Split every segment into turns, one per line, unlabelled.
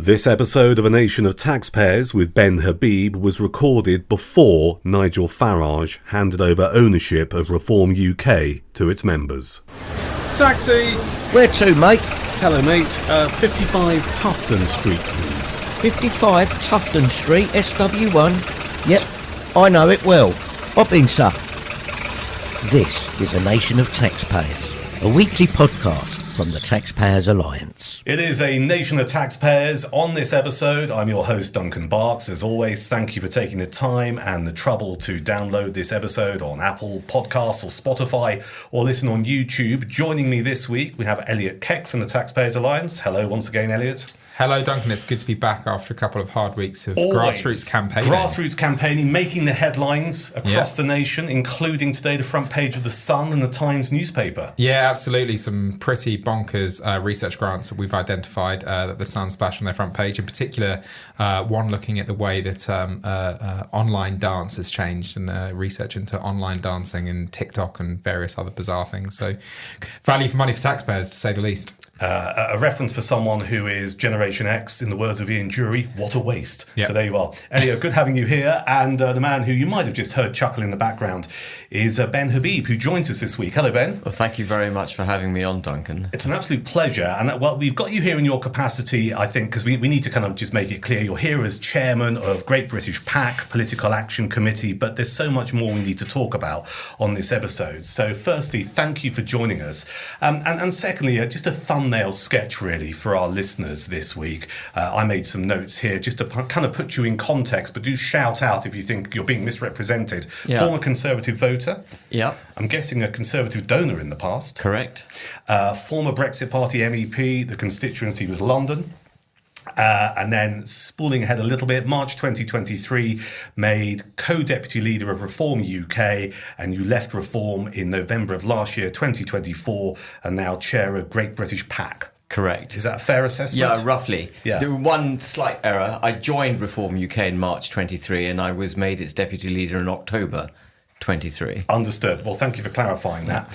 This episode of A Nation of Taxpayers with Ben Habib was recorded before Nigel Farage handed over ownership of Reform UK to its members.
Taxi!
Where to, mate?
Hello, mate. 55 Tufton Street, please.
55 Tufton Street, SW1. Yep, I know it well. Hop in, sir. This is A Nation of Taxpayers, a weekly podcast from the Taxpayers Alliance.
It is A Nation of Taxpayers. On this episode, I'm your host, Duncan Barkes. As always, thank you for taking the time and the trouble to download this episode on Apple Podcasts or Spotify or listen on YouTube. Joining me this week, we have Elliot Keck from the Taxpayers Alliance. Hello once again, Elliot.
Hello, Duncan. It's good to be back after a couple of hard weeks of
Always.
grassroots campaigning.
Grassroots campaigning, making the headlines across the nation, including today the front page of The Sun and the Times newspaper.
Yeah, absolutely. Some pretty bonkers research grants that we've identified that The Sun splashed on their front page. In particular, one looking at the way that online dance has changed and research into online dancing and TikTok and various other bizarre things. So value for money for taxpayers, to say the least.
A reference for someone who is Generation X, in the words of Ian Jury, what a waste. Yep. So there you are. Elliot, good having you here. And the man who you might have just heard chuckle in the background is Ben Habib, who joins us this week. Hello, Ben.
Well, thank you very much for having me on, Duncan.
It's an absolute pleasure. And we've got you here in your capacity, I think, because we need to kind of just make it clear. You're here as chairman of Great British PAC, Political Action Committee, but there's so much more we need to talk about on this episode. So firstly, thank you for joining us. And secondly, just a thumbnail sketch, really, for our listeners this week. I made some notes here just to kind of put you in context, but do shout out if you think you're being misrepresented. Yeah. Former Conservative voter.
Yeah.
I'm guessing a Conservative donor in the past.
Correct.
Former Brexit Party MEP. The constituency was London. And then spooling ahead a little bit, March 2023, made co-deputy leader of Reform UK, and you left Reform in November of last year, 2024, and now chair of Great British PAC.
Correct.
Is that a fair assessment?
Yeah, roughly. Yeah. There was one slight error. I joined Reform UK in March 23, and I was made its deputy leader in October 23.
Understood. Well, thank you for clarifying that.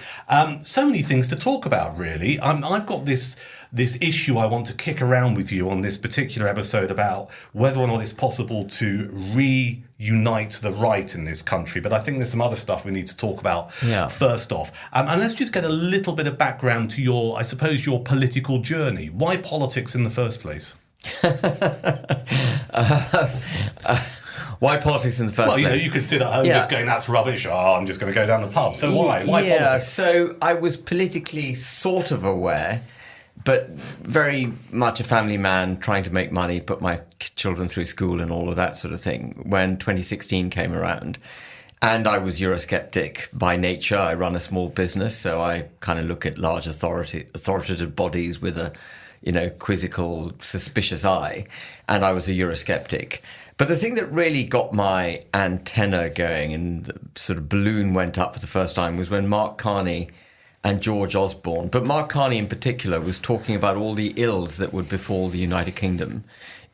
So many things to talk about, really. I've got this issue I want to kick around with you on this particular episode about whether or not it's possible to reunite the right in this country. But I think there's some other stuff we need to talk about first off. And let's just get a little bit of background to your political journey. Why politics in the first place?
Why politics in the first place?
Well, you could sit at home just going, that's rubbish. Oh, I'm just going to go down the pub. So why? Why politics?
So I was politically sort of aware, but very much a family man trying to make money, put my children through school and all of that sort of thing when 2016 came around. And I was Eurosceptic by nature. I run a small business, so I kind of look at large authoritative bodies with a, quizzical, suspicious eye. And I was a Eurosceptic. But the thing that really got my antenna going and the sort of balloon went up for the first time was when Mark Carney and George Osborne, but Mark Carney in particular, was talking about all the ills that would befall the United Kingdom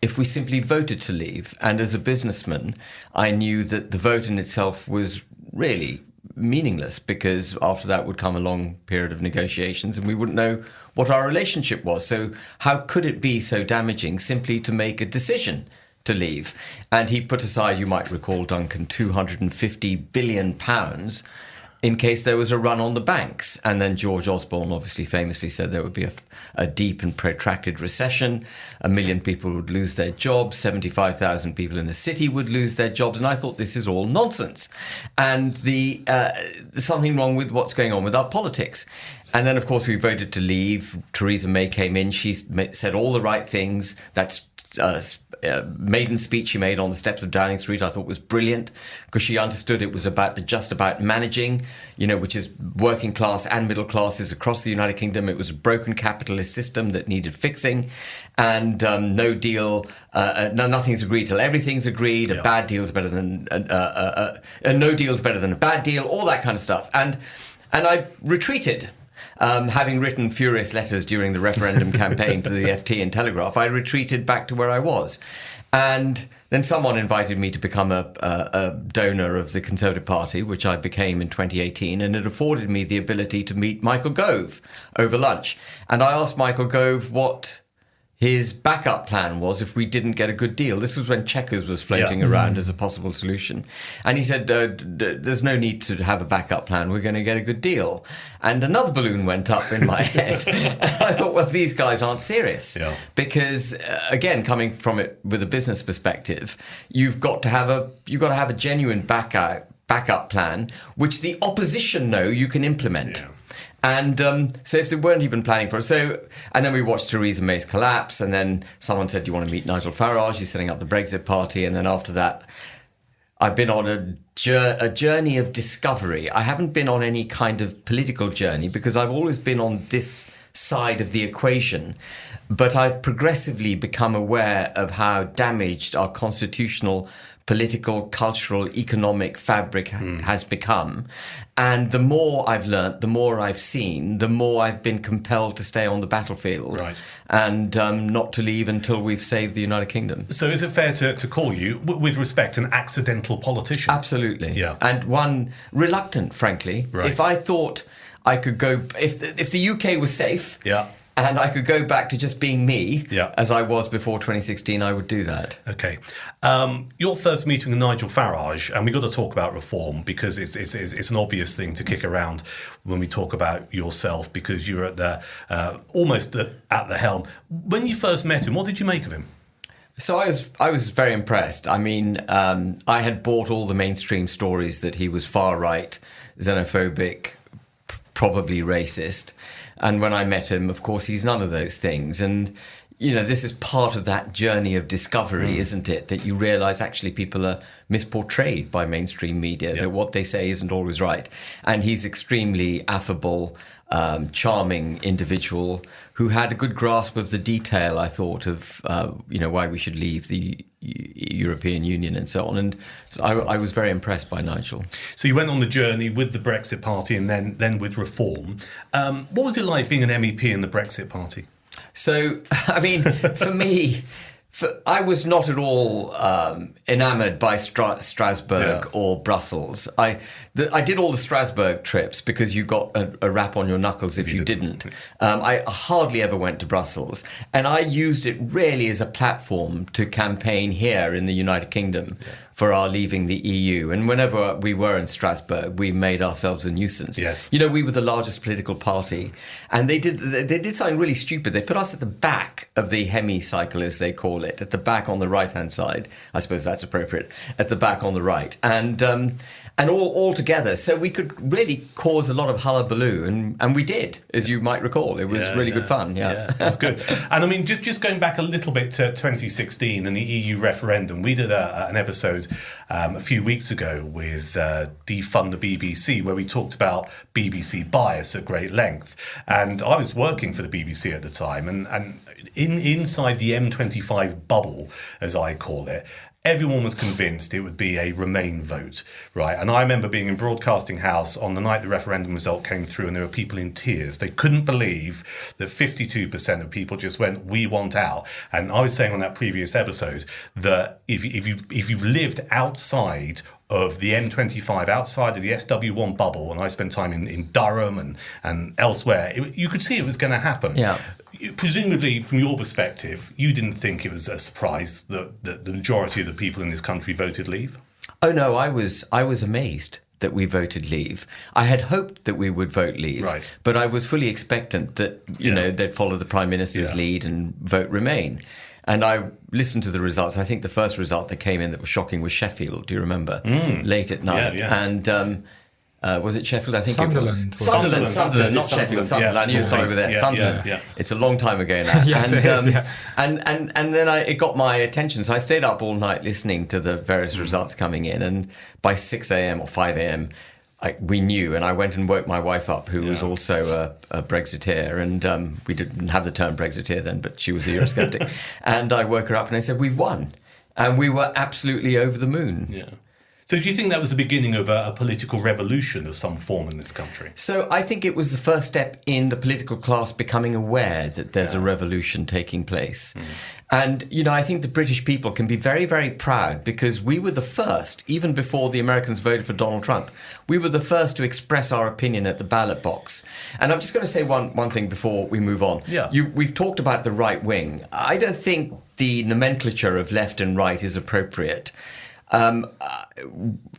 if we simply voted to leave. And as a businessman, I knew that the vote in itself was really meaningless, because after that would come a long period of negotiations and we wouldn't know what our relationship was. So how could it be so damaging simply to make a decision to leave? And he put aside, you might recall, Duncan, £250 billion in case there was a run on the banks. And then George Osborne obviously famously said there would be a deep and protracted recession. 1 million people would lose their jobs. 75,000 people in the city would lose their jobs. And I thought, this is all nonsense. And there's something wrong with what's going on with our politics. And then, of course, we voted to leave. Theresa May came in. She said all the right things. That's maiden speech she made on the steps of Downing Street I thought was brilliant, because she understood it was just about managing, which is working class and middle classes across the United Kingdom. It was a broken capitalist system that needed fixing, and no deal, nothing's agreed till everything's agreed. A bad deal is better than no deal is better than a bad deal. All that kind of stuff, and I retreated. Having written furious letters during the referendum campaign to the FT and Telegraph, I retreated back to where I was. And then someone invited me to become a donor of the Conservative Party, which I became in 2018, and it afforded me the ability to meet Michael Gove over lunch. And I asked Michael Gove what his backup plan was if we didn't get a good deal. This was when Chequers was floating around as a possible solution. And he said, there's no need to have a backup plan. We're going to get a good deal. And another balloon went up in my head. And I thought, well, these guys aren't serious.
Yeah.
Because, again, coming from it with a business perspective, you've got to have a genuine backup plan, which the opposition know you can implement.
Yeah.
And so if they weren't even planning for it. And then we watched Theresa May's collapse, and then someone said, do you want to meet Nigel Farage? He's setting up the Brexit Party. And then after that, I've been on a journey of discovery. I haven't been on any kind of political journey because I've always been on this side of the equation. But I've progressively become aware of how damaged our constitutional, political, cultural, economic fabric has become. And the more I've learnt, the more I've seen, the more I've been compelled to stay on the battlefield and not to leave until we've saved the United Kingdom.
So is it fair to call you, with respect, an accidental politician?
Absolutely.
Yeah.
And one reluctant, frankly.
Right.
If I thought I could go... If the UK was safe... And I could go back to just being me, as I was before 2016, I would do that.
Okay. Your first meeting with Nigel Farage, and we've got to talk about reform because it's an obvious thing to kick around when we talk about yourself because you're at the almost at the helm. When you first met him, what did you make of him?
So I was very impressed. I mean, I had bought all the mainstream stories that he was far right, xenophobic, probably racist. And when I met him, of course, he's none of those things. And, you know, this is part of that journey of discovery, isn't it? That you realise actually people are misportrayed by mainstream media, that what they say isn't always right. And he's extremely affable, charming individual who had a good grasp of the detail, I thought, of, why we should leave the European Union and so on. And so I was very impressed by Nigel.
So you went on the journey with the Brexit Party and then with reform. What was it like being an MEP in the Brexit Party?
So, I mean, for me... I was not at all enamoured by Strasbourg or Brussels. I did all the Strasbourg trips because you got a rap on your knuckles if you didn't. I hardly ever went to Brussels. And I used it really as a platform to campaign here in the United Kingdom for our leaving the EU. And whenever we were in Strasbourg, we made ourselves a nuisance.
Yes.
You know, we were the largest political party. And they did something really stupid. They put us at the back of the hemicycle, as they call it, at the back on the right-hand side. I suppose that's appropriate. At the back on the right. And all together. So we could really cause a lot of hullabaloo. And we did, as you might recall. It was really good fun. Yeah,
it was good. And I mean, just going back a little bit to 2016 and the EU referendum, we did an episode a few weeks ago with Defund the BBC, where we talked about BBC bias at great length. And I was working for the BBC at the time. And inside the M25 bubble, as I call it, everyone was convinced it would be a Remain vote, right? And I remember being in Broadcasting House on the night the referendum result came through, and there were people in tears. They couldn't believe that 52% of people just went, "We want out." And I was saying on that previous episode that if you've lived outside of the M25, outside of the SW1 bubble, and I spent time in Durham and elsewhere, you could see it was going to happen.
Yeah.
Presumably, from your perspective, you didn't think it was a surprise that the majority of the people in this country voted leave?
Oh, no, I was amazed that we voted leave. I had hoped that we would vote leave, but I was fully expectant that, you know, they'd follow the Prime Minister's lead and vote Remain. And I listened to the results. I think the first result that came in that was shocking was Sheffield. Do you remember? Late at night.
Yeah.
And was it Sheffield? I think
Sunderland.
it was. Sunderland, not Sheffield. Sunderland. I knew sorry with that. Sunderland.
Yeah.
It's a long time ago now.
Yes,
and,
it is,
and then it got my attention. So I stayed up all night listening to the various results coming in. And by 6 a.m. or 5 a.m., we knew, and I went and woke my wife up, who was also a Brexiteer, and we didn't have the term Brexiteer then, but she was a Eurosceptic. And I woke her up and I said, "We've won." And we were absolutely over the moon.
Yeah. So do you think that was the beginning of a political revolution of some form in this country?
So I think it was the first step in the political class becoming aware that there's a revolution taking place. And, I think the British people can be very, very proud because we were the first, even before the Americans voted for Donald Trump, we were the first to express our opinion at the ballot box. And I'm just going to say one thing before we move on.
Yeah.
We've talked about the right wing. I don't think the nomenclature of left and right is appropriate.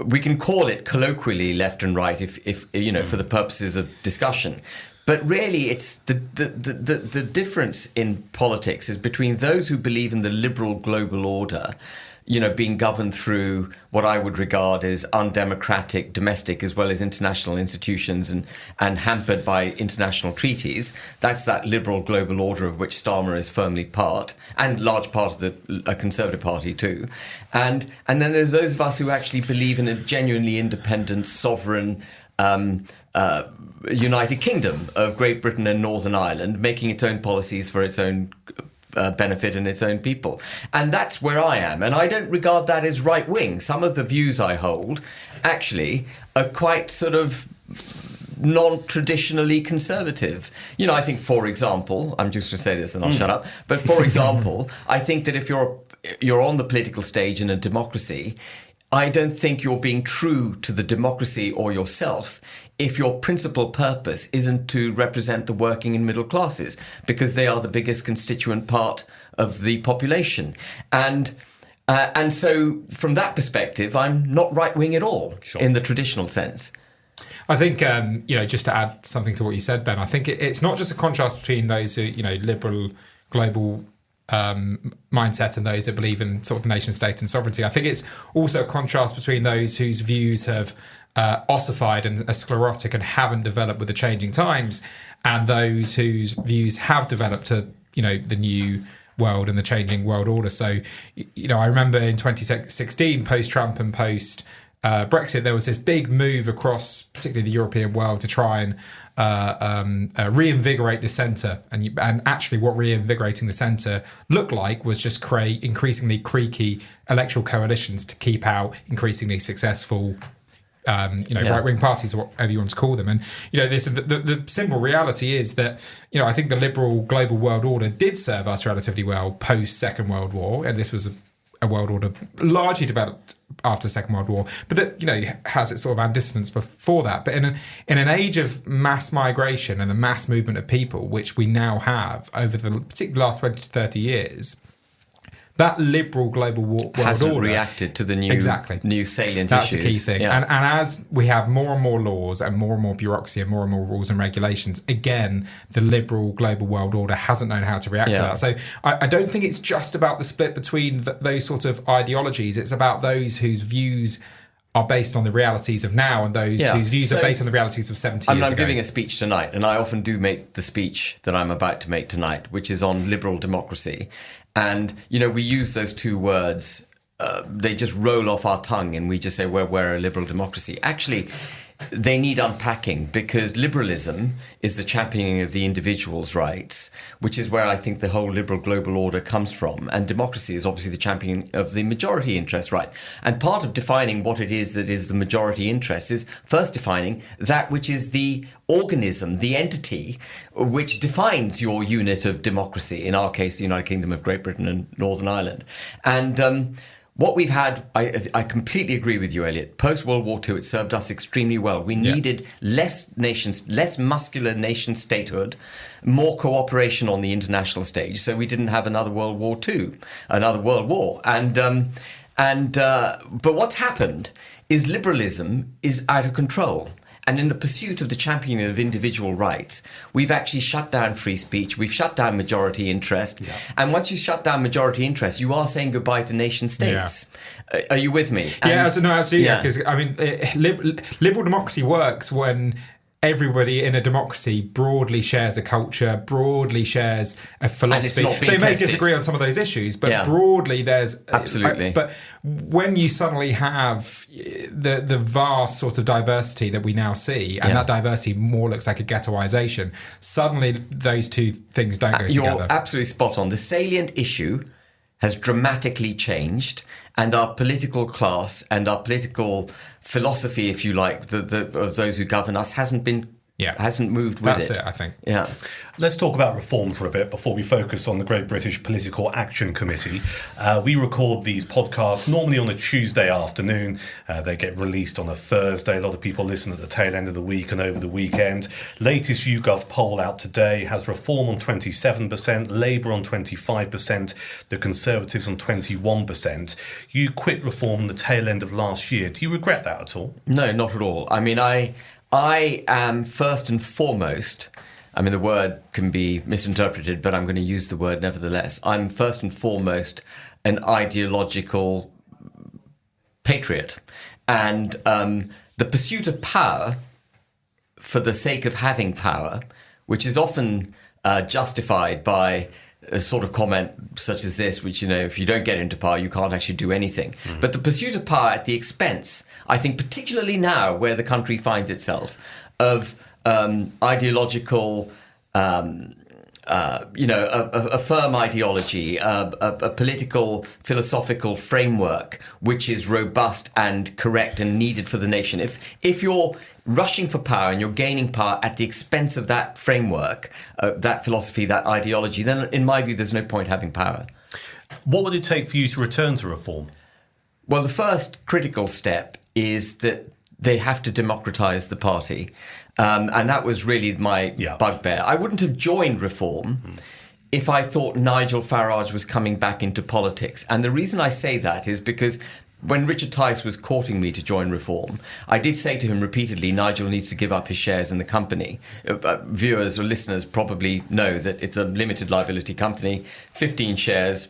We can call it colloquially left and right if for the purposes of discussion. But really, it's the difference in politics is between those who believe in the liberal global order, being governed through what I would regard as undemocratic domestic as well as international institutions and hampered by international treaties. That's that liberal global order of which Starmer is firmly part, and large part of the Conservative Party too. And then there's those of us who actually believe in a genuinely independent, sovereign United Kingdom of Great Britain and Northern Ireland, making its own policies for its own benefit and its own people. And that's where I am. And I don't regard that as right wing. Some of the views I hold actually are quite sort of non-traditionally conservative. I think, for example, I'm just going to say this and I'll shut up. But for example, I think that if you're on the political stage in a democracy, I don't think you're being true to the democracy or yourself if your principal purpose isn't to represent the working and middle classes, because they are the biggest constituent part of the population. And so from that perspective, I'm not right-wing at all in the traditional sense.
I think, just to add something to what you said, Ben, I think it's not just a contrast between those who, liberal, global mindset and those that believe in sort of the nation state and sovereignty. I think it's also a contrast between those whose views have ossified and are sclerotic and haven't developed with the changing times, and those whose views have developed to, the new world and the changing world order. So, I remember in 2016, post-Trump and post-Brexit, there was this big move across, particularly the European world, to try and reinvigorate the centre. And actually what reinvigorating the centre looked like was just create increasingly creaky electoral coalitions to keep out increasingly successful right-wing parties, or whatever you want to call them. And, the simple reality is that, I think the liberal global world order did serve us relatively well post-Second World War. And this was a world order largely developed after the Second World War, but that, has its sort of antecedents before that. But in an age of mass migration and the mass movement of people, which we now have over the particularly last 20 to 30 years, that liberal global world
hasn't
order
reacted to the new salient
That's
issues.
The key thing.
Yeah.
And as we have more and more laws and more bureaucracy and more rules and regulations, again, the liberal global world order hasn't known how to react to that. So I don't think it's just about the split between those sort of ideologies. It's about those whose views are based on the realities of now and those whose views are based on the realities of 70 years ago.
I'm giving a speech tonight, and I often do make the speech that I'm about to make tonight, which is on liberal democracy. And, we use those two words, they just roll off our tongue and we just say, we're a liberal democracy. Actually, they need unpacking, because liberalism is the championing of the individual's rights, which is where I think the whole liberal global order comes from. And democracy is obviously the championing of the majority interest right. And part of defining what it is that is the majority interest is first defining that which is the organism, the entity, which defines your unit of democracy, in our case, the United Kingdom of Great Britain and Northern Ireland. And what we've had, I completely agree with you, Elliot. Post-World War II, it served us extremely well. We needed less muscular nation statehood, more cooperation on the international stage, so we didn't have another World War II, another World War. But what's happened is liberalism is out of control. And in the pursuit of the championing of individual rights, we've actually shut down free speech. We've shut down majority interest. Yeah. And once you shut down majority interest, you are saying goodbye to nation states. Yeah. Are you with me?
Absolutely. Because, liberal democracy works when everybody in a democracy broadly shares a culture, broadly shares a philosophy. They may disagree on some of those issues, but broadly there's...
Absolutely.
But when you suddenly have the vast sort of diversity that we now see, and that diversity more looks like a ghettoisation, suddenly those two things don't go together.
You're absolutely spot on. The salient issue has dramatically changed, and our political class and our political philosophy, if you like, of those who govern us, hasn't moved with it.
That's it, I think.
Yeah.
Let's talk about reform for a bit before we focus on the Great British Political Action Committee. We record these podcasts normally on a Tuesday afternoon. They get released on a Thursday. A lot of people listen at the tail end of the week and over the weekend. Latest YouGov poll out today has Reform on 27%, Labour on 25%, the Conservatives on 21%. You quit Reform the tail end of last year. Do you regret that at all?
No, not at all. I mean, I am first and foremost, I mean, the word can be misinterpreted, but I'm going to use the word nevertheless. I'm first and foremost an ideological patriot. And the pursuit of power for the sake of having power, which is often justified by a sort of comment such as this, which, if you don't get into power, you can't actually do anything. Mm. But the pursuit of power at the expense, I think, particularly now where the country finds itself, of ideological, a firm ideology, a political, philosophical framework which is robust and correct and needed for the nation. If you're rushing for power and you're gaining power at the expense of that framework, that philosophy, that ideology, then in my view, there's no point having power.
What would it take for you to return to reform?
Well, the first critical step is that they have to democratise the party. And that was really my bugbear. I wouldn't have joined Reform if I thought Nigel Farage was coming back into politics. And the reason I say that is because when Richard Tice was courting me to join Reform, I did say to him repeatedly, Nigel needs to give up his shares in the company. Viewers or listeners probably know that it's a limited liability company, 15 shares,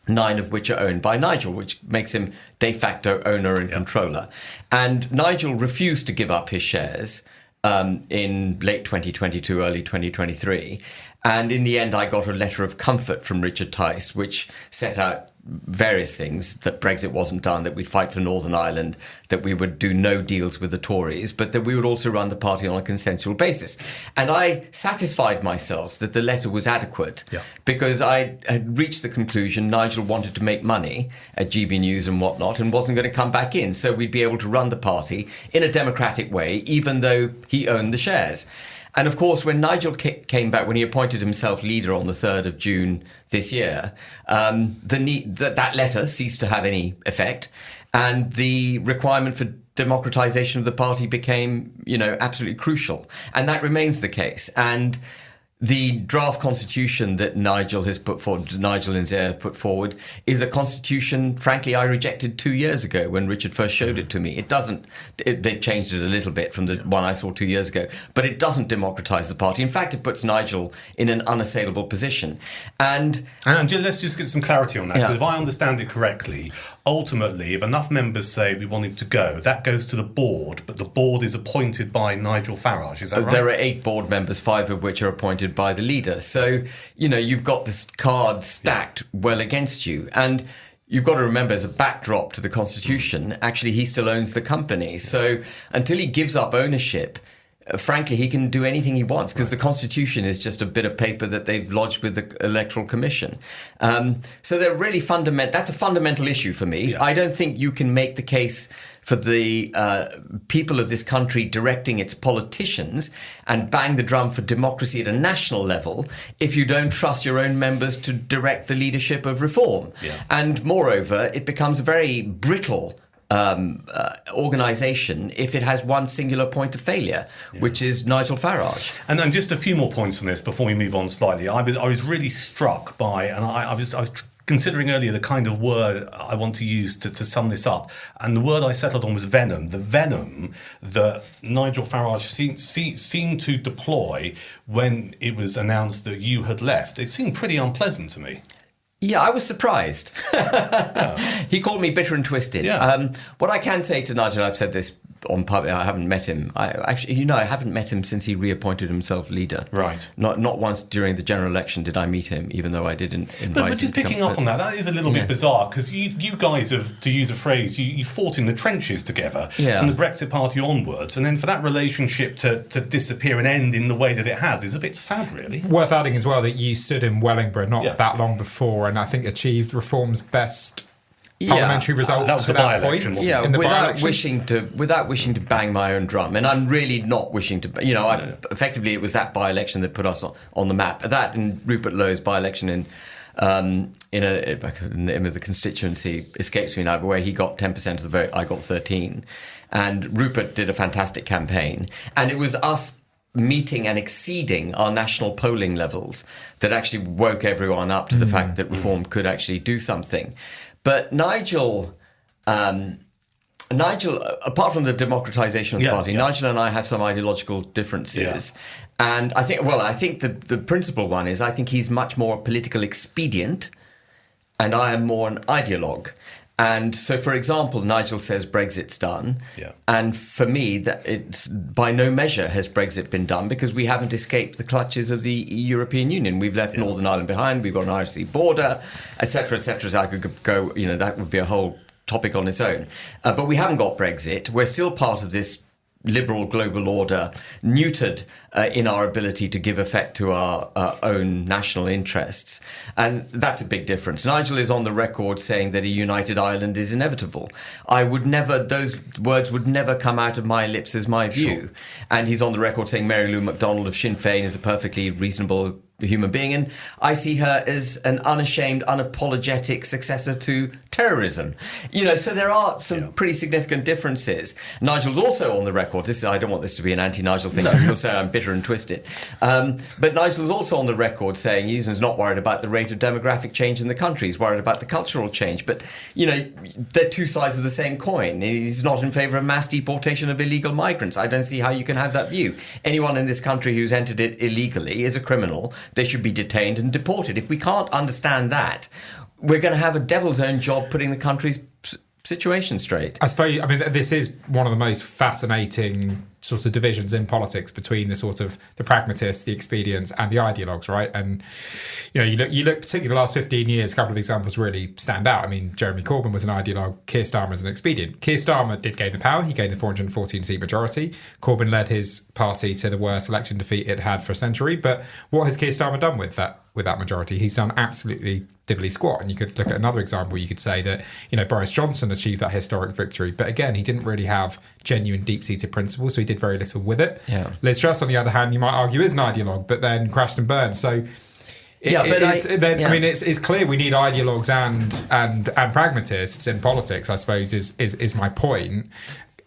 9 of which are owned by Nigel, which makes him de facto owner and controller. And Nigel refused to give up his shares in late 2022, early 2023. And in the end, I got a letter of comfort from Richard Tice, which set out various things, that Brexit wasn't done, that we'd fight for Northern Ireland, that we would do no deals with the Tories, but that we would also run the party on a consensual basis. And I satisfied myself that the letter was adequate because I had reached the conclusion Nigel wanted to make money at GB News and whatnot and wasn't going to come back in. So we'd be able to run the party in a democratic way, even though he owned the shares. And of course, when Nigel came back, when he appointed himself leader on the 3rd of June this year, that letter ceased to have any effect. And the requirement for democratization of the party became, absolutely crucial. And that remains the case. And the draft constitution that Nigel and Zaire have put forward is a constitution, frankly, I rejected 2 years ago when Richard first showed it to me. They've changed it a little bit from the one I saw 2 years ago, but it doesn't democratise the party. In fact, it puts Nigel in an unassailable position. And
let's just get some clarity on that, because if I understand it correctly, ultimately, if enough members say we want him to go, that goes to the board, but the board is appointed by Nigel Farage, is that right?
There are 8 board members, 5 of which are appointed by the leader. So, you've got this card stacked well against you. And you've got to remember, as a backdrop to the Constitution, actually he still owns the company. So until he gives up ownership, frankly, he can do anything he wants because the Constitution is just a bit of paper that they've lodged with the Electoral Commission. So they're really fundamental. That's a fundamental issue for me. I don't think you can make the case for the people of this country directing its politicians and bang the drum for democracy at a national level if you don't trust your own members to direct the leadership of reform. And moreover, it becomes a very brittle organisation if it has one singular point of failure, which is Nigel Farage.
And then just a few more points on this before we move on slightly. I was really struck by, and I was considering earlier the kind of word I want to use to sum this up, and the word I settled on was venom. The venom that Nigel Farage seemed to deploy when it was announced that you had left. It seemed pretty unpleasant to me.
Yeah, I was surprised. He called me bitter and twisted. What I can say to Nigel, I've said this on public. I haven't met him. I haven't met him since he reappointed himself leader.
Right.
Not once during the general election did I meet him, even though I didn't invite him.
But just picking up on that is a little bit bizarre, because you guys have, to use a phrase, you fought in the trenches together from the Brexit Party onwards, and then for that relationship to disappear and end in the way that it has is a bit sad, really.
Worth adding as well that you stood in Wellingborough not that long before, and I think achieved Reform's best parliamentary results
that was the by-election.
Without wishing to bang my own drum, and I'm really not wishing to. Effectively, it was that by-election that put us on the map. That and Rupert Lowe's by-election in the constituency escapes me now, but where he got 10% of the vote, I got 13, and Rupert did a fantastic campaign, and it was us meeting and exceeding our national polling levels that actually woke everyone up to the fact that Reform could actually do something. But Nigel, apart from the democratisation of the party, Nigel and I have some ideological differences. Yeah. And I think the principal one is I think he's much more a political expedient and I am more an ideologue. And so, for example, Nigel says Brexit's done. Yeah. And for me, that it's by no measure has Brexit been done, because we haven't escaped the clutches of the European Union. We've left Northern Ireland behind. We've got an Irish Sea border, etc., etc. So I could go, that would be a whole topic on its own. But we haven't got Brexit. We're still part of this liberal global order, neutered in our ability to give effect to our own national interests. And that's a big difference. Nigel is on the record saying that a united Ireland is inevitable. Those words would never come out of my lips as my view. Sure. And he's on the record saying Mary Lou McDonald of Sinn Féin is a perfectly reasonable human being, and I see her as an unashamed, unapologetic successor to terrorism. So there are some pretty significant differences. Nigel's also on the record. I don't want this to be an anti-Nigel thing. He'll say I'm bitter and twisted. But Nigel's also on the record saying he's not worried about the rate of demographic change in the country. He's worried about the cultural change. But, they're two sides of the same coin. He's not in favour of mass deportation of illegal migrants. I don't see how you can have that view. Anyone in this country who's entered it illegally is a criminal. They should be detained and deported. If we can't understand that, we're going to have a devil's own job putting the country's situation straight.
I suppose, this is one of the most fascinating sort of divisions in politics between the pragmatists, the expedients, and the ideologues, right? And, you look particularly the last 15 years, a couple of examples really stand out. Jeremy Corbyn was an ideologue, Keir Starmer is an expedient. Keir Starmer did gain the power. He gained the 414-seat majority. Corbyn led his party to the worst election defeat it had for a century. But what has Keir Starmer done with that majority? He's done absolutely diddly squat. And you could look at another example. You could say that, Boris Johnson achieved that historic victory. But again, he didn't really have genuine deep-seated principles, so he did very little with it. Yeah. Liz Truss, on the other hand, you might argue is an ideologue, but then crashed and burned. So it's clear we need ideologues and pragmatists in politics, I suppose, is my point.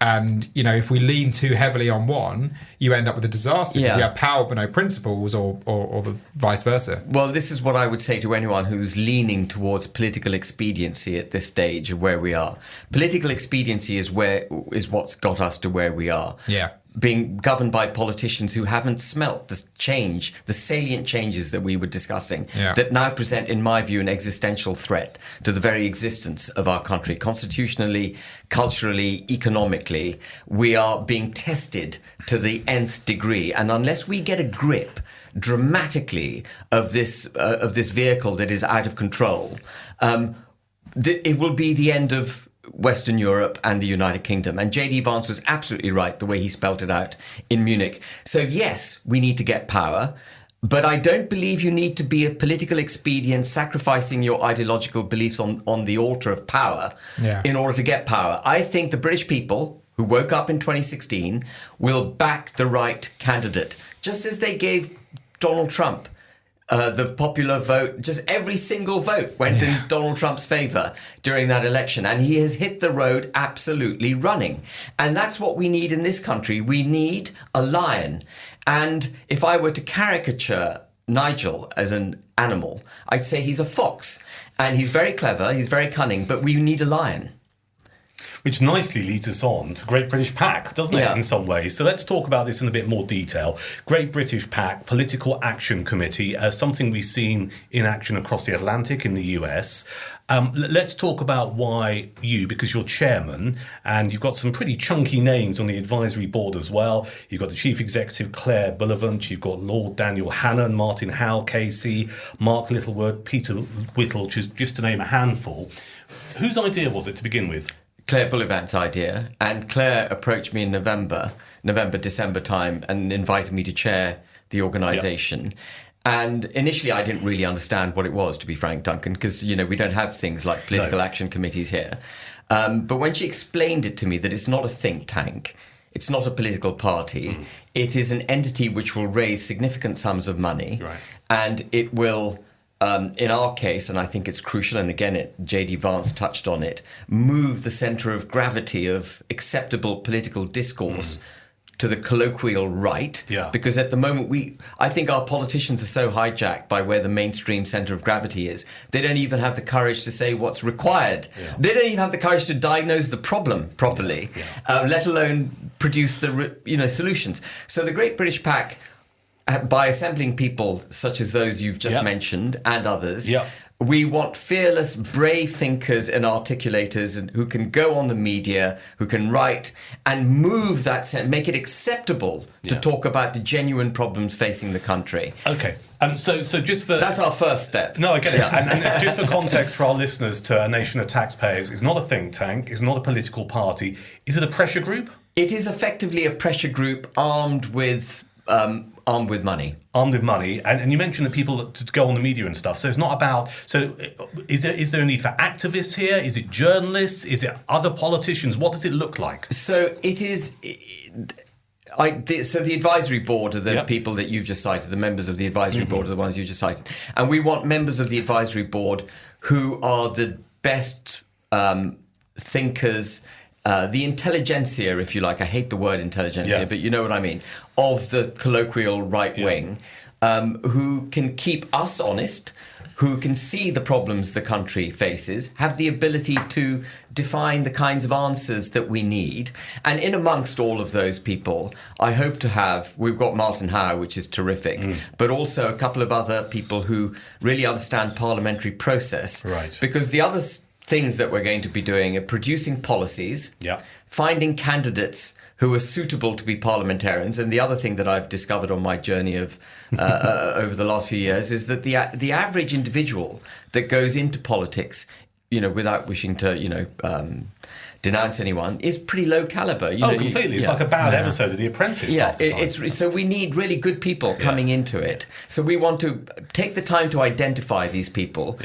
And, if we lean too heavily on one, you end up with a disaster because you have power but no principles, or the vice versa.
Well, this is what I would say to anyone who's leaning towards political expediency at this stage of where we are. Political expediency is what's got us to where we are.
Yeah.
Being governed by politicians who haven't smelt the salient changes that we were discussing, that now present, in my view, an existential threat to the very existence of our country. Constitutionally, culturally, economically, we are being tested to the nth degree. And unless we get a grip dramatically of this vehicle that is out of control, it will be the end of Western Europe and the United Kingdom. And J.D. Vance was absolutely right the way he spelt it out in Munich. So yes, we need to get power, but I don't believe you need to be a political expedient sacrificing your ideological beliefs on the altar of power in order to get power. I think the British people who woke up in 2016 will back the right candidate, just as they gave Donald Trump the popular vote. Just every single vote went in Donald Trump's favour during that election, and he has hit the road absolutely running. And that's what we need in this country. We need a lion. And if I were to caricature Nigel as an animal, I'd say he's a fox. And he's very clever, he's very cunning, but we need a lion.
Which nicely leads us on to Great British PAC, doesn't it, in some ways? So let's talk about this in a bit more detail. Great British PAC, Political Action Committee, something we've seen in action across the Atlantic in the US. Let's talk about why you, because you're chairman, and you've got some pretty chunky names on the advisory board as well. You've got the Chief Executive, Claire Bullivant. You've got Lord Daniel Hannan, Martin Howe, KC, Mark Littlewood, Peter Whittle, just to name a handful. Whose idea was it to begin with?
Claire Bullivant's idea. And Claire approached me in December time, and invited me to chair the organisation. Yep. And initially, I didn't really understand what it was, to be frank, Duncan, because, we don't have things like political action committees here. But when she explained it to me that it's not a think tank, it's not a political party, it is an entity which will raise significant sums of money, and it will, in our case, and I think it's crucial, and again, J.D. Vance touched on it, move the centre of gravity of acceptable political discourse to the colloquial right, because at the moment I think our politicians are so hijacked by where the mainstream centre of gravity is. They don't even have the courage to say what's required. They don't even have the courage to diagnose the problem properly, let alone produce the solutions. So the Great British PAC, by assembling people such as those you've just mentioned and others, we want fearless, brave thinkers and articulators who can go on the media, who can write and move that, make it acceptable to talk about the genuine problems facing the country.
Okay. So just for...
That's our first step.
No, I get it. And just for context for our listeners, to A Nation of Taxpayers, it's not a think tank, it's not a political party. Is it a pressure group?
It is effectively a pressure group armed with money.
Armed with money, and you mentioned the people to go on the media and stuff. So it's not about. So is there a need for activists here? Is it journalists? Is it other politicians? What does it look like?
So it is. So the advisory board are the people that you've just cited. The members of the advisory board are the ones you just cited, and we want members of the advisory board who are the best thinkers. The intelligentsia, if you like, I hate the word intelligentsia, but you know what I mean, of the colloquial right wing, who can keep us honest, who can see the problems the country faces, have the ability to define the kinds of answers that we need. And in amongst all of those people, I hope to have, we've got Martin Howe, which is terrific, but also a couple of other people who really understand parliamentary process.
Right.
Because the other things that we're going to be doing are producing policies, finding candidates who are suitable to be parliamentarians. And the other thing that I've discovered on my journey of over the last few years is that the average individual that goes into politics, without wishing to, denounce anyone, is pretty low caliber.
Completely. It's like a bad episode of The Apprentice.
So we need really good people coming into it. So we want to take the time to identify these people,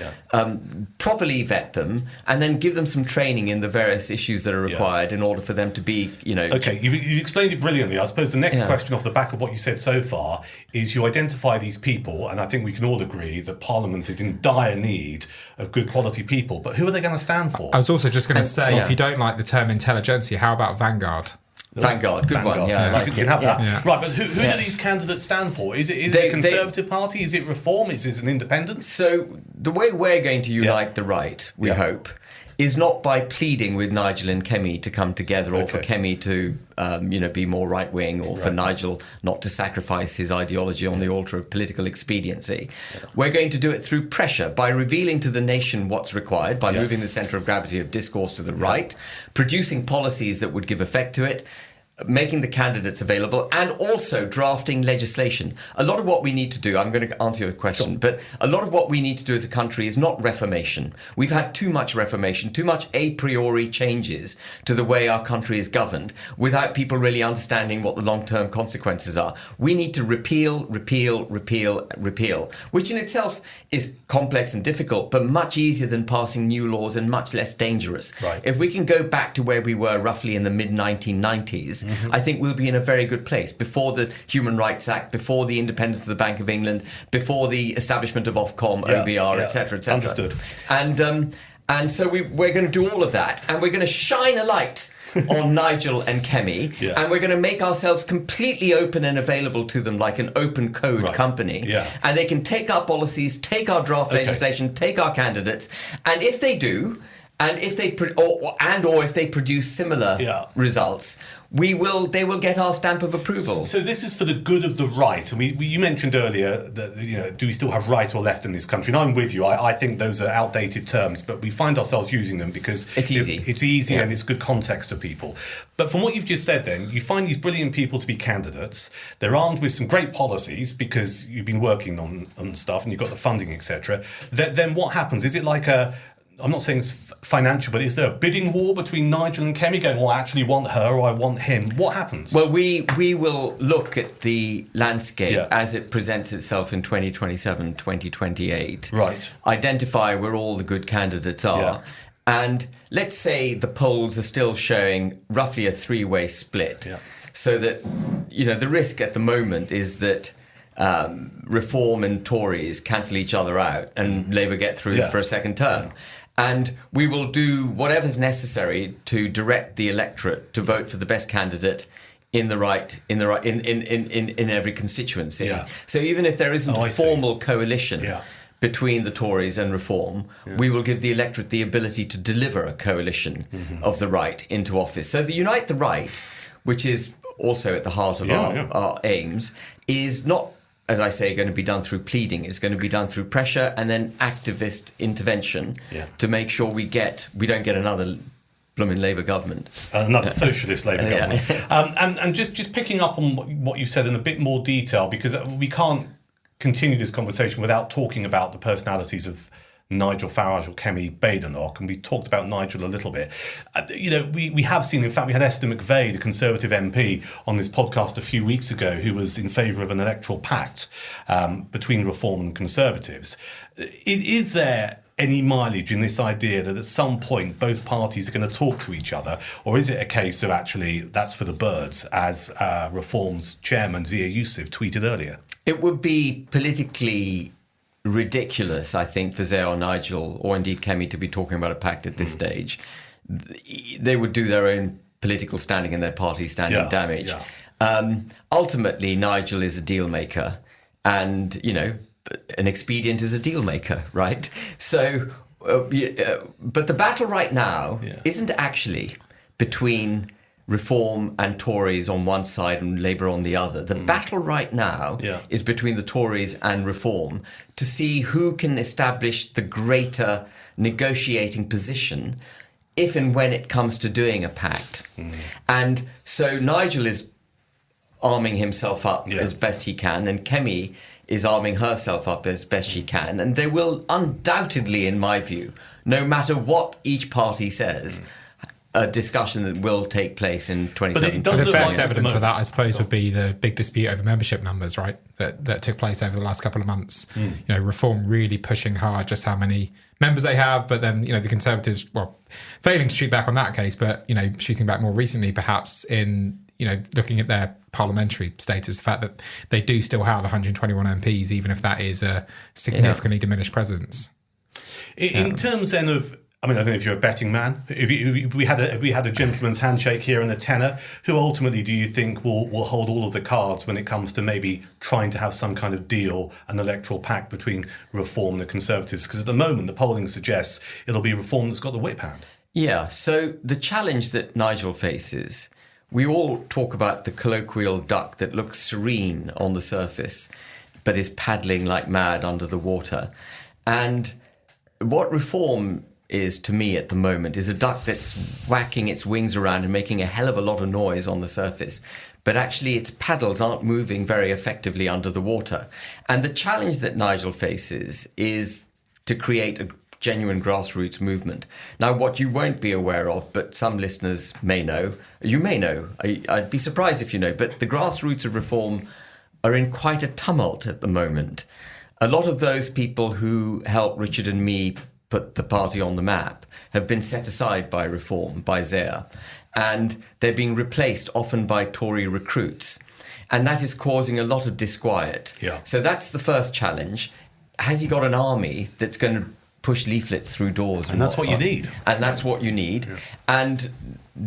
properly vet them, and then give them some training in the various issues that are required in order for them to be,
Okay, you've explained it brilliantly. I suppose the next question off the back of what you said so far is you identify these people, and I think we can all agree that Parliament is in dire need of good quality people, but who are they going to stand for?
I was also just going to say, if you don't like the term intelligentsia, how about Vanguard?
Vanguard, good one. Yeah,
you can have that. Yeah. Right, but who do these candidates stand for? Is it a Conservative Party? Is it Reform? Is it an independent?
So the way we're going to unite the right, we hope, is not by pleading with Nigel and Kemi to come together, or for Kemi to be more right wing, or for Nigel not to sacrifice his ideology on the altar of political expediency. We're going to do it through pressure, by revealing to the nation what's required, by moving the centre of gravity of discourse to the right, producing policies that would give effect to it, making the candidates available, and also drafting legislation. A lot of what we need to do, I'm going to answer your question, but a lot of what we need to do as a country is not reformation. We've had too much reformation, too much a priori changes to the way our country is governed without people really understanding what the long-term consequences are. We need to repeal, which in itself is complex and difficult, but much easier than passing new laws and much less dangerous.
Right.
If we can go back to where we were roughly in the mid-1990s, I think we'll be in a very good place, before the Human Rights Act, before the independence of the Bank of England, before the establishment of Ofcom, OBR, etc., etc.
Understood.
And so we're going to do all of that, and we're going to shine a light on Nigel and Kemi, and we're going to make ourselves completely open and available to them like an open code company. And they can take our policies, take our draft legislation, take our candidates, and if they do, And if they or if they produce similar results, they will get our stamp of approval.
So this is for the good of the right. And you mentioned earlier that, do we still have right or left in this country? And I'm with you. I think those are outdated terms, but we find ourselves using them because
it's easy.
It's easy and it's good context to people. But from what you've just said then, you find these brilliant people to be candidates. They're armed with some great policies because you've been working on stuff and you've got the funding, etc. Then what happens? Is it like I'm not saying it's financial, but is there a bidding war between Nigel and Kemi going, I actually want her or I want him? What happens?
Well, we will look at the landscape as it presents itself in 2027, 2028.
Right.
Identify where all the good candidates are.
Yeah.
And let's say the polls are still showing roughly a three-way split.
Yeah.
So that, the risk at the moment is that Reform and Tories cancel each other out and Labour get through for a second term. And we will do whatever's necessary to direct the electorate to vote for the best candidate in every constituency.
Yeah.
So even if there isn't a formal coalition between the Tories and Reform, we will give the electorate the ability to deliver a coalition of the right into office. So the Unite the Right, which is also at the heart of our aims, is not, as I say, going to be done through pleading. It's going to be done through pressure and then activist intervention to make sure we don't get another blooming Labour government.
Another socialist Labour government. And just picking up on what you said in a bit more detail, because we can't continue this conversation without talking about the personalities of Nigel Farage or Kemi Badenoch, and we talked about Nigel a little bit. We have seen, in fact, we had Esther McVeigh, the Conservative MP, on this podcast a few weeks ago, who was in favour of an electoral pact between Reform and Conservatives. Is there any mileage in this idea that at some point both parties are going to talk to each other, or is it a case of actually that's for the birds, as Reform's chairman Zia Youssef tweeted earlier?
It would be politically ridiculous, I think, for Zia or Nigel, or indeed Kemi, to be talking about a pact at this stage. They would do their own political standing and their party standing damage. Ultimately, Nigel is a deal maker, and an expedient is a deal maker, right? So, but the battle right now isn't actually between Reform and Tories on one side and Labour on the other. The battle right now is between the Tories and Reform to see who can establish the greater negotiating position if and when it comes to doing a pact. And so Nigel is arming himself up as best he can, and Kemi is arming herself up as best she can. And there will undoubtedly, in my view, no matter what each party says, a discussion that will take place in 2017.
The best evidence for that, I suppose, would be the big dispute over membership numbers, right? That took place over the last couple of months. Reform really pushing hard just how many members they have, but then the Conservatives, failing to shoot back on that case, but shooting back more recently, perhaps in looking at their parliamentary status, the fact that they do still have 121 MPs, even if that is a significantly diminished presence.
In terms then of, I don't know if you're a betting man. If we had a gentleman's handshake here and a tenor, who ultimately do you think will hold all of the cards when it comes to maybe trying to have some kind of deal, an electoral pact between Reform and the Conservatives? Because at the moment, the polling suggests it'll be Reform that's got the whip hand.
Yeah, so the challenge that Nigel faces, we all talk about the colloquial duck that looks serene on the surface, but is paddling like mad under the water. And what Reform is, to me at the moment, is a duck that's whacking its wings around and making a hell of a lot of noise on the surface, but actually its paddles aren't moving very effectively under the water. And the challenge that Nigel faces is to create a genuine grassroots movement. Now, what you won't be aware of, but some listeners may know, I'd be surprised if you know, but the grassroots of Reform are in quite a tumult at the moment. A lot of those people who helped Richard and me put the party on the map have been set aside by Reform, by Zia, and they're being replaced often by Tory recruits. And that is causing a lot of disquiet.
Yeah.
So that's the first challenge. Has he got an army that's going to push leaflets through doors?
And that's what you need.
And that's what you need. Yeah. And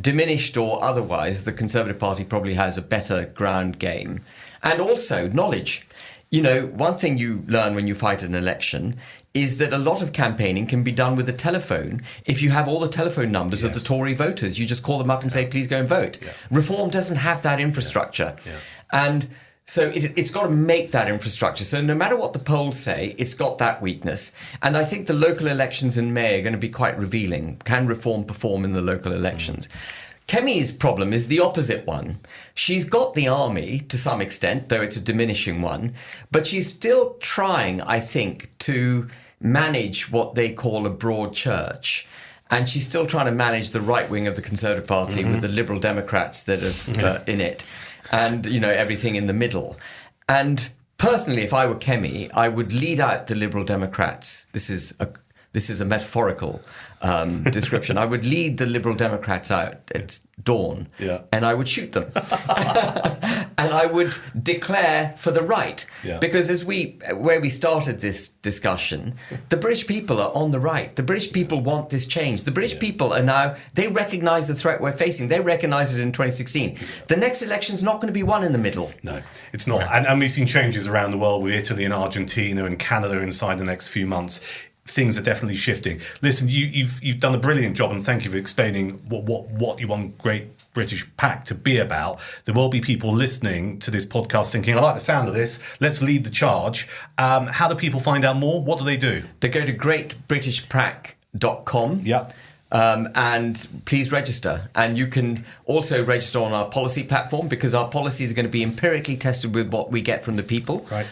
diminished or otherwise, the Conservative Party probably has a better ground game. And also knowledge. one thing you learn when you fight an election is that a lot of campaigning can be done with a telephone. If you have all the telephone numbers of the Tory voters, you just call them up and say, please go and vote. Yeah. Reform doesn't have that infrastructure. Yeah. Yeah. And so it's got to make that infrastructure. So no matter what the polls say, it's got that weakness. And I think the local elections in May are going to be quite revealing. Can Reform perform in the local elections? Kemi's problem is the opposite one. She's got the army to some extent, though it's a diminishing one, but she's still trying, I think, to manage what they call a broad church. And she's still trying to manage the right wing of the Conservative Party with the Liberal Democrats that are in it, and everything in the middle. And personally, if I were Kemi, I would lead out the Liberal Democrats. This is a metaphorical description. I would lead the Liberal Democrats out at dawn, and I would shoot them. And I would declare for the right. Yeah. Because where we started this discussion, the British people are on the right. The British people want this change. The British people are now, they recognise the threat we're facing. They recognised it in 2016. The next election's not going to be one in the middle.
No, it's not. And we've seen changes around the world with Italy and Argentina and Canada inside the next few months. Things are definitely shifting. Listen, you've done a brilliant job, and thank you for explaining what you want Great British PAC to be about. There will be people listening to this podcast thinking, I like the sound of this, let's lead the charge. How do people find out more? What do they do?
They go to greatbritishpac.com.
Yeah.
And please register. And you can also register on our policy platform, because our policies are going to be empirically tested with what we get from the people.
Right.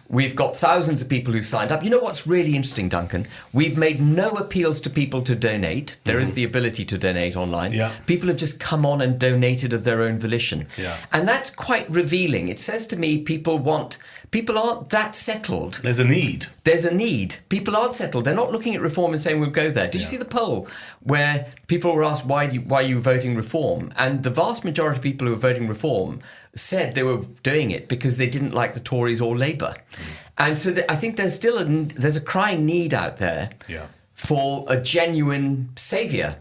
We've got thousands of people who've signed up. You know what's really interesting, Duncan? We've made no appeals to people to donate. There is the ability to donate online.
Yeah.
People have just come on and donated of their own volition.
Yeah.
And that's quite revealing. It says to me people aren't that settled.
There's a need.
There's a need. People aren't settled. They're not looking at Reform and saying we'll go there. Did you see the poll where people were asked why are you voting Reform? And the vast majority of people who were voting Reform said they were doing it because they didn't like the Tories or Labour. And so I think there's still there's a crying need out there for a genuine saviour.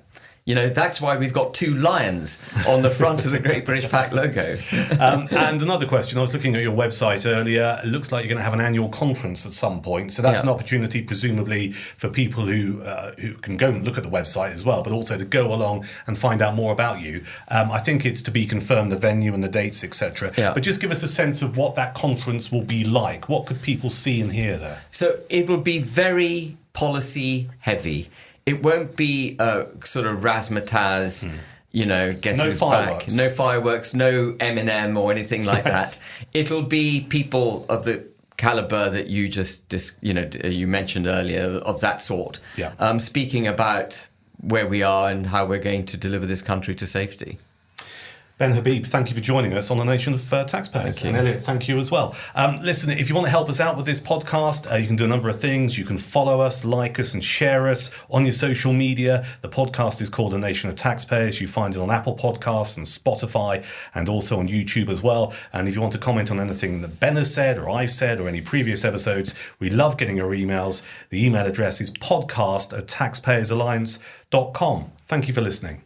That's why we've got two lions on the front of the Great British PAC logo.
And another question, I was looking at your website earlier. It looks like you're going to have an annual conference at some point. So that's an opportunity, presumably, for people who can go and look at the website as well, but also to go along and find out more about you. I think it's to be confirmed, the venue and the dates, etc. Yeah. But just give us a sense of what that conference will be like. What could people see and hear there?
So it will be very policy heavy. It won't be a sort of razzmatazz, guess
no
who's
fireworks.
back. No fireworks, no M&M or anything like that. It'll be people of the calibre that you you mentioned earlier, of that sort, speaking about where we are and how we're going to deliver this country to safety.
Ben Habib, thank you for joining us on The Nation of Taxpayers.
Thank you.
And Elliot, thank you as well. Listen, if you want to help us out with this podcast, you can do a number of things. You can follow us, like us, and share us on your social media. The podcast is called The Nation of Taxpayers. You find it on Apple Podcasts and Spotify, and also on YouTube as well. And if you want to comment on anything that Ben has said or I've said or any previous episodes, we love getting your emails. The email address is podcast@taxpayersalliance.com. Thank you for listening.